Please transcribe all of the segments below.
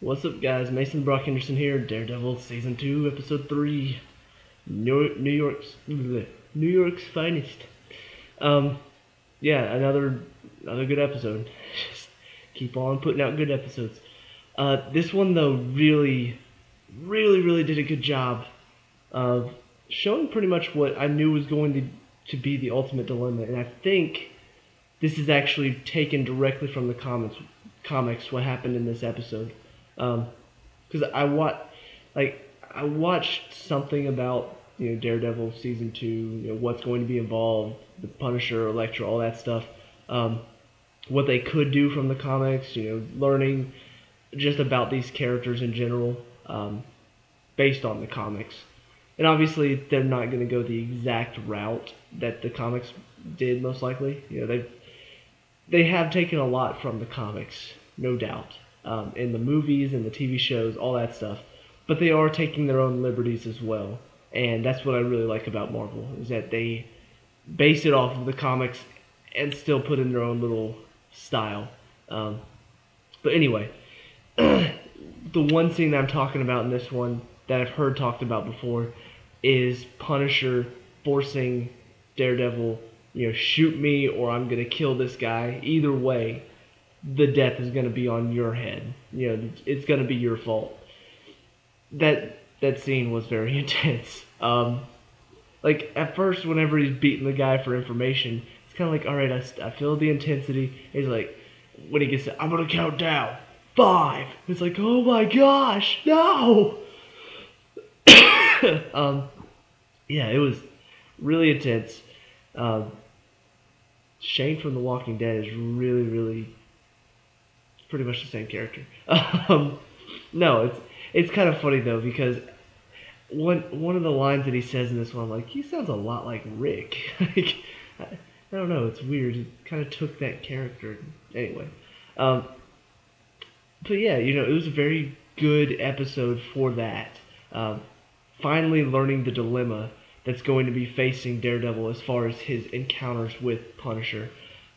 What's up, guys? Mason Brock Henderson here. Daredevil Season 2, Episode 3. New York's finest. Yeah, another good episode. Just keep on putting out good episodes. This one though really did a good job of showing pretty much what I knew was going to be the ultimate dilemma, and I think this is actually taken directly from the comics. What happened in this episode? Because I watched something about Daredevil season 2, what's going to be involved, the Punisher, Elektra, all that stuff, what they could do from the comics, learning just about these characters in general, based on the comics. And obviously they're not going to go the exact route that the comics did, most likely. They have taken a lot from the comics, no doubt, in the movies and the TV shows, all that stuff. But they are taking their own liberties as well, and that's what I really like about Marvel, is that they base it off of the comics and still put in their own little style. But anyway, the one scene that I'm talking about in this one that I've heard talked about before is Punisher forcing Daredevil, shoot me or I'm gonna kill this guy. Either way, the death is gonna be on your head. It's gonna be your fault. That scene was very intense. Like at first, whenever he's beating the guy for information, it's kind of like, all right, I feel the intensity. He's like, when he gets to, I'm gonna count down 5. It's like, oh my gosh, no. Yeah, it was really intense. Shane from The Walking Dead is really pretty much the same character. No, it's kind of funny though, because one of the lines that he says in this one, I'm like, he sounds a lot like Rick. Like, I don't know, it's weird. He kind of took that character. Anyway, but yeah, it was a very good episode for that. Finally learning the dilemma that's going to be facing Daredevil as far as his encounters with Punisher.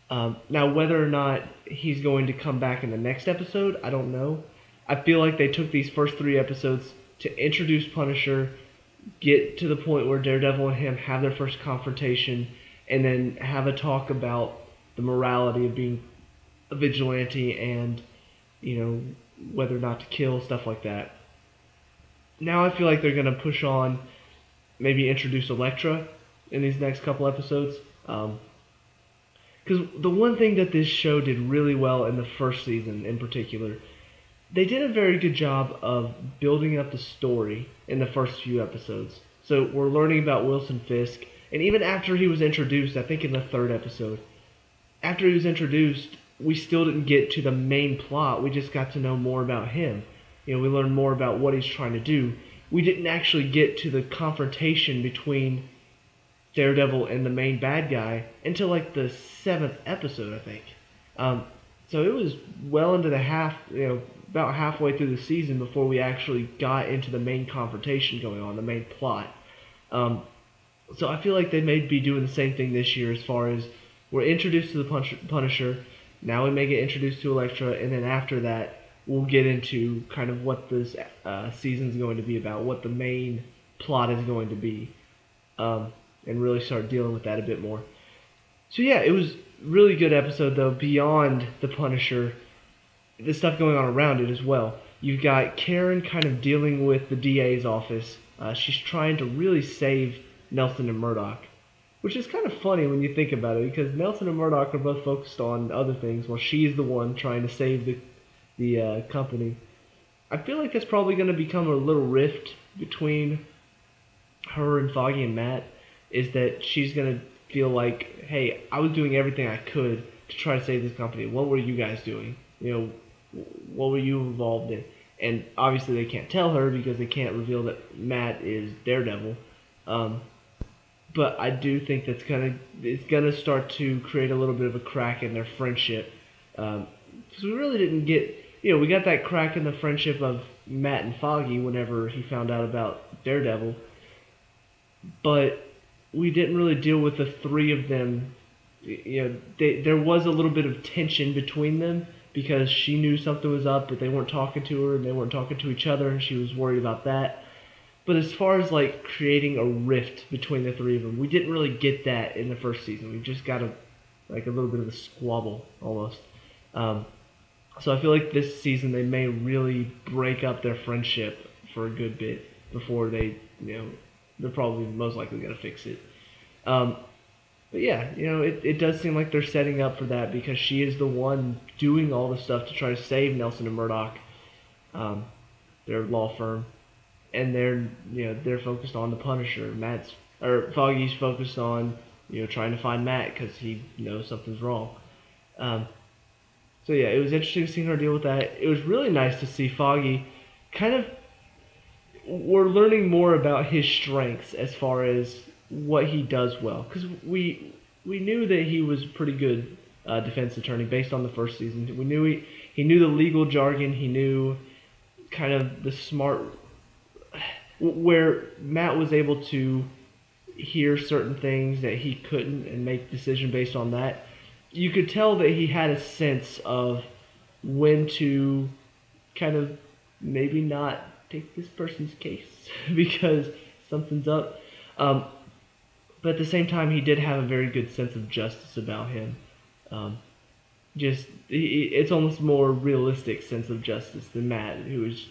Now, whether or not he's going to come back in the next episode, I don't know. I feel like they took these first 3 episodes to introduce Punisher, get to the point where Daredevil and him have their first confrontation, and then have a talk about the morality of being a vigilante and, whether or not to kill, stuff like that. Now I feel like they're going to push on, maybe introduce Elektra in these next couple episodes. Because the one thing that this show did really well in the first season in particular, they did a very good job of building up the story in the first few episodes. So we're learning about Wilson Fisk, and even after he was introduced, I think in the 3rd episode, after he was introduced, we still didn't get to the main plot. We just got to know more about him. We learned more about what he's trying to do. We didn't actually get to the confrontation between Daredevil and the main bad guy until like the 7th episode, I think. So it was well into the about halfway through the season before we actually got into the main confrontation going on, the main plot. So I feel like they may be doing the same thing this year, as far as we're introduced to the Punisher, now we may get introduced to Elektra, and then after that we'll get into kind of what this season's going to be about, what the main plot is going to be, and really start dealing with that a bit more. So yeah, it was really good episode though, beyond the Punisher, the stuff going on around it as well. You've got Karen kind of dealing with the DA's office. She's trying to really save Nelson and Murdoch, which is kind of funny when you think about it, because Nelson and Murdoch are both focused on other things, while she's the one trying to save the company. I feel like that's probably going to become a little rift between her and Foggy and Matt, is that she's going to feel like, hey, I was doing everything I could to try to save this company. What were you guys doing? What were you involved in? And obviously they can't tell her because they can't reveal that Matt is Daredevil. But I do think it's gonna start to create a little bit of a crack in their friendship. Because we really didn't get, we got that crack in the friendship of Matt and Foggy whenever he found out about Daredevil. But we didn't really deal with the 3 of them. There was a little bit of tension between them because she knew something was up, but they weren't talking to her and they weren't talking to each other, and she was worried about that. But as far as like creating a rift between the three of them, we didn't really get that in the first season. We just got a little bit of a squabble almost. Um, so I feel like this season they may really break up their friendship for a good bit before they're probably most likely gonna fix it. Um, but yeah, it does seem like they're setting up for that because she is the one doing all the stuff to try to save Nelson and Murdoch, um, their law firm, and they're focused on the Punisher. Foggy's focused on trying to find Matt because he knows something's wrong. Um, so yeah, it was interesting seeing her deal with that. It was really nice to see Foggy kind of. We're learning more about his strengths as far as what he does well because we knew that he was a pretty good defense attorney based on the first season. We knew he knew the legal jargon. He knew kind of the smart where Matt was able to hear certain things that he couldn't and make decision based on that. You could tell that he had a sense of when to kind of maybe not take this person's case because something's up. But at the same time, he did have a very good sense of justice about him. It's almost more realistic sense of justice than Matt, who is,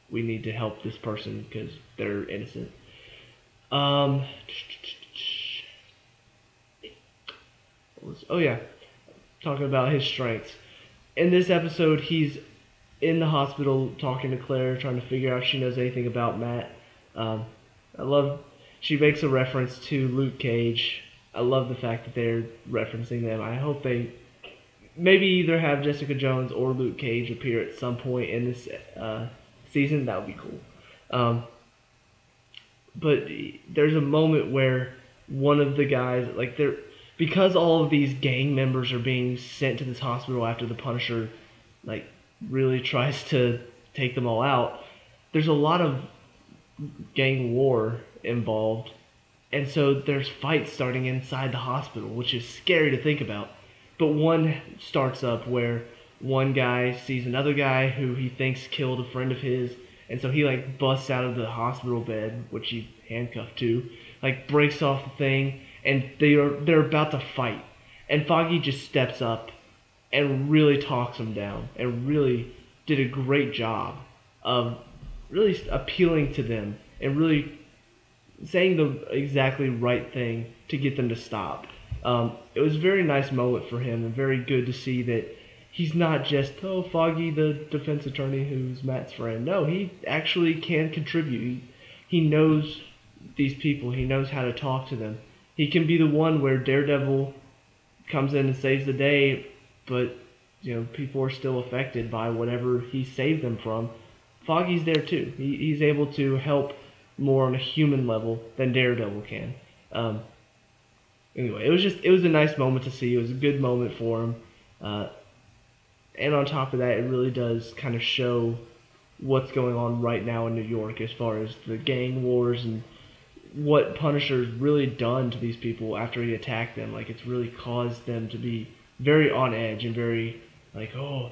we need to help this person because they're innocent. Oh yeah, talking about his strengths. In this episode, he's in the hospital talking to Claire, trying to figure out if she knows anything about Matt. I love she makes a reference to Luke Cage. I love the fact that they're referencing them. I hope they maybe either have Jessica Jones or Luke Cage appear at some point in this season. That would be cool. But there's a moment where one of the guys, because all of these gang members are being sent to this hospital after the Punisher, really tries to take them all out. There's a lot of gang war involved, and so there's fights starting inside the hospital, which is scary to think about. But one starts up where one guy sees another guy who he thinks killed a friend of his, and so he busts out of the hospital bed, which he handcuffed to, breaks off the thing, and they're about to fight, and Foggy just steps up and really talks them down, and really did a great job of really appealing to them and really saying the exactly right thing to get them to stop. It was a very nice moment for him and very good to see that he's not just, Foggy, the defense attorney who's Matt's friend. No, he actually can contribute. He knows these people. He knows how to talk to them. He can be the one where Daredevil comes in and saves the day, but people are still affected by whatever he saved them from. Foggy's there too. He's able to help more on a human level than Daredevil can. Anyway, it was a nice moment to see. It was a good moment for him. And on top of that, it really does kind of show what's going on right now in New York as far as the gang wars and what Punisher's really done to these people after he attacked them. It's really caused them to be very on edge and very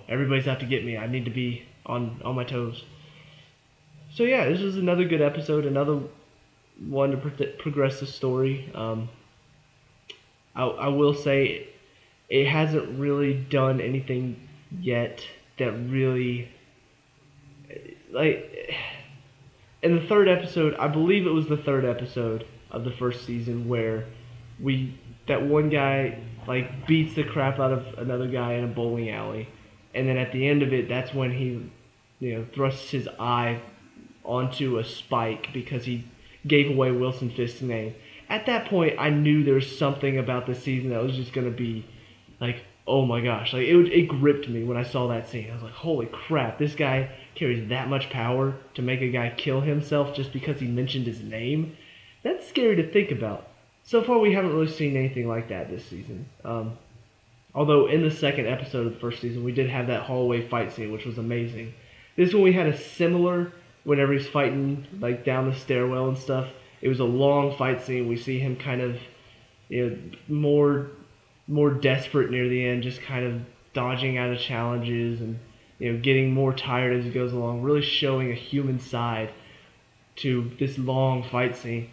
everybody's out to get me. I need to be on my toes. So yeah, this was another good episode, another one to progress the story. I will say it hasn't really done anything yet that really in the third episode, I believe it was the third episode of the first season where that one guy beats the crap out of another guy in a bowling alley, and then at the end of it, that's when he thrusts his eye onto a spike because he gave away Wilson Fisk's name. At that point, I knew there was something about the season that was just gonna be oh my gosh, it gripped me when I saw that scene. I was like, holy crap, this guy carries that much power to make a guy kill himself just because he mentioned his name. That's scary to think about. So far, we haven't really seen anything like that this season. Although in the second episode of the first season, we did have that hallway fight scene, which was amazing. This one we had a similar, whenever he's fighting down the stairwell and stuff. It was a long fight scene. We see him kind of more desperate near the end, just kind of dodging out of challenges and getting more tired as he goes along, really showing a human side to this long fight scene.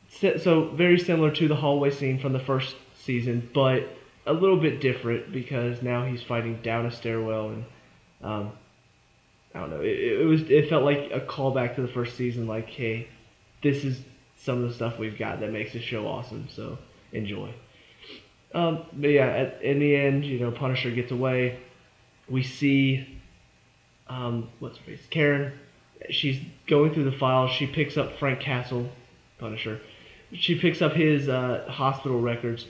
So very similar to the hallway scene from the first season, but a little bit different because now he's fighting down a stairwell, and I don't know. It felt like a callback to the first season. Like, hey, this is some of the stuff we've got that makes the show awesome. So enjoy. But yeah, in the end, Punisher gets away. We see what's her face, Karen. She's going through the files. She picks up Frank Castle, Punisher. She picks up his hospital records,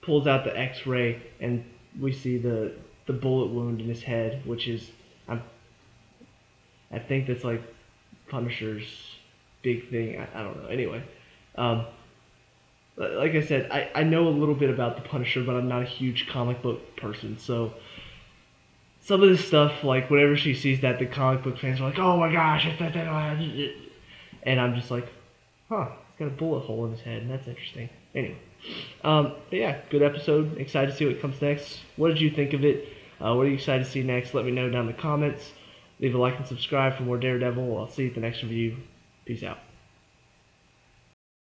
pulls out the X-ray, and we see the bullet wound in his head, which is I think that's like Punisher's big thing. I don't know. Anyway, like I said, I know a little bit about the Punisher, but I'm not a huge comic book person. So some of this stuff, like whenever she sees that, the comic book fans are like, "Oh my gosh, it's that," and I'm just like, "Huh, he's got a bullet hole in his head, and that's interesting." Anyway, but yeah, good episode. Excited to see what comes next. What did you think of it? What are you excited to see next? Let me know down in the comments. Leave a like and subscribe for more Daredevil. I'll see you at the next review. Peace out.